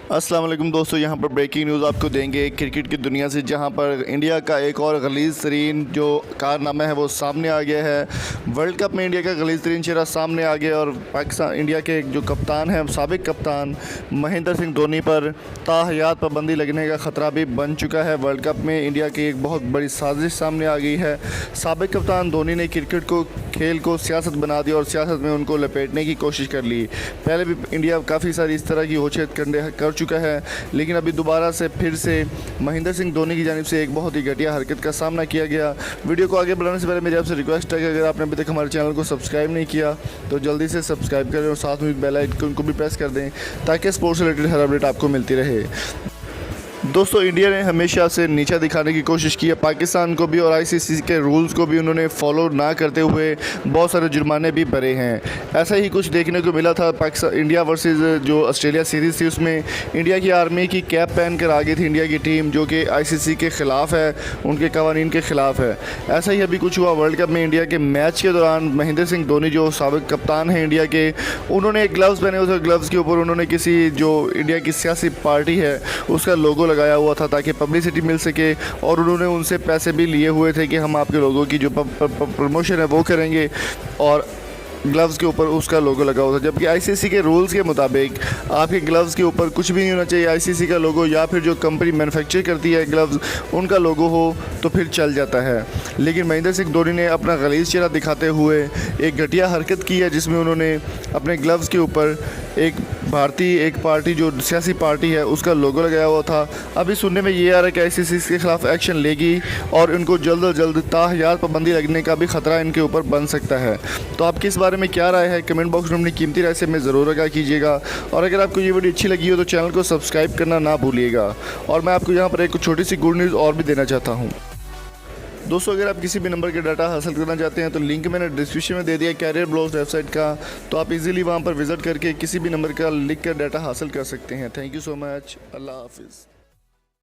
अस्सलाम वालेकुम दोस्तों, यहाँ पर ब्रेकिंग न्यूज़ आपको देंगे क्रिकेट की दुनिया से, जहाँ पर इंडिया का एक और गलीज़ तरीन जो कारनामा है वो सामने आ गया है। वर्ल्ड कप में इंडिया का गलीज़ तरीन चेहरा सामने आ गया और पाकिस्तान इंडिया के जो कप्तान हैं, साबिक कप्तान महेंद्र सिंह धोनी पर ताहयात पाबंदी लगने का ख़तरा भी बन चुका है। वर्ल्ड कप में इंडिया की एक बहुत बड़ी साजिश सामने आ गई है। साबिक कप्तान धोनी ने क्रिकेट को खेल को सियासत बना दिया और सियासत में उनको लपेटने की कोशिश कर ली। पहले भी इंडिया काफ़ी सारी इस तरह की होशियत कर चुका है, लेकिन अभी दोबारा से फिर से महेंद्र सिंह धोनी की जानिब से एक बहुत ही घटिया हरकत का सामना किया गया। वीडियो को आगे बढ़ाने से पहले मेरी आपसे रिक्वेस्ट है कि अगर आपने अभी तक हमारे चैनल को सब्सक्राइब नहीं किया तो जल्दी से सब्सक्राइब करें और साथ में बेल आइकन को भी प्रेस कर दें ताकि स्पोर्ट्स से रिलेटेड हर अपडेट आपको मिलती रहे। दोस्तों, इंडिया ने हमेशा से नीचा दिखाने की कोशिश की है पाकिस्तान को भी, और आईसीसी के रूल्स को भी उन्होंने फॉलो ना करते हुए बहुत सारे जुर्माने भी भरे हैं। ऐसा ही कुछ देखने को मिला था पाकिस्तान इंडिया वर्सेस जो ऑस्ट्रेलिया सीरीज़ थी, उसमें इंडिया की आर्मी की कैप पहन कर आ गई थी इंडिया की टीम, जो कि आईसीसी के ख़िलाफ़ है, उनके कवानीन के ख़िलाफ़ है। ऐसा ही अभी कुछ हुआ वर्ल्ड कप में। इंडिया के मैच के दौरान महेंद्र सिंह धोनी जो साबिक कप्तान हैं इंडिया के, उन्होंने एक ग्लव्स पहने हुए थे। ग्लव्स के ऊपर उन्होंने किसी जो इंडिया की सियासी पार्टी है उसका लोगो लगाया हुआ था ताकि पब्लिसिटी मिल सके, और उन्होंने उनसे पैसे भी लिए हुए थे कि हम आपके लोगों की जो प्रमोशन है वो करेंगे, और ग्लव्स के ऊपर उसका लोगो लगा हुआ था। जबकि आईसीसी के रूल्स के मुताबिक आपके ग्लव्स के ऊपर कुछ भी नहीं होना चाहिए, आईसीसी का लोगो या फिर जो कंपनी मैन्युफैक्चर करती है ग्लव्स उनका लोगो हो तो फिर चल जाता है। लेकिन महेंद्र सिंह धोनी ने अपना गलीज़ चेहरा दिखाते हुए एक घटिया हरकत की है, जिसमें उन्होंने अपने ग्लव्स के ऊपर एक पार्टी जो सियासी पार्टी है उसका लोगो लगाया हुआ था। अभी सुनने में ये आ रहा है कि आईसीसी इसके खिलाफ एक्शन लेगी और इनको जल्द अज जल्द ताहयात पाबंदी लगने का भी ख़तरा इनके ऊपर बन सकता है। तो आपकी इस बारे में क्या राय है, कमेंट बॉक्स में अपनी कीमती राय से हमें ज़रूर आगाह कीजिएगा, और अगर आपको ये वीडियो अच्छी लगी हो तो चैनल को सब्सक्राइब करना ना भूलिएगा। और मैं आपको यहाँ पर एक छोटी सी गुड न्यूज़ और भी देना चाहता हूँ। दोस्तों, अगर आप किसी भी नंबर के डाटा हासिल करना चाहते हैं तो लिंक मैंने डिस्क्रिप्शन में दे दिया कैरियर ब्लॉग्स वेबसाइट का, तो आप इजीली वहां पर विज़िट करके किसी भी नंबर का लिख कर डाटा हासिल कर सकते हैं। Thank you so much. अल्लाह हाफिज़।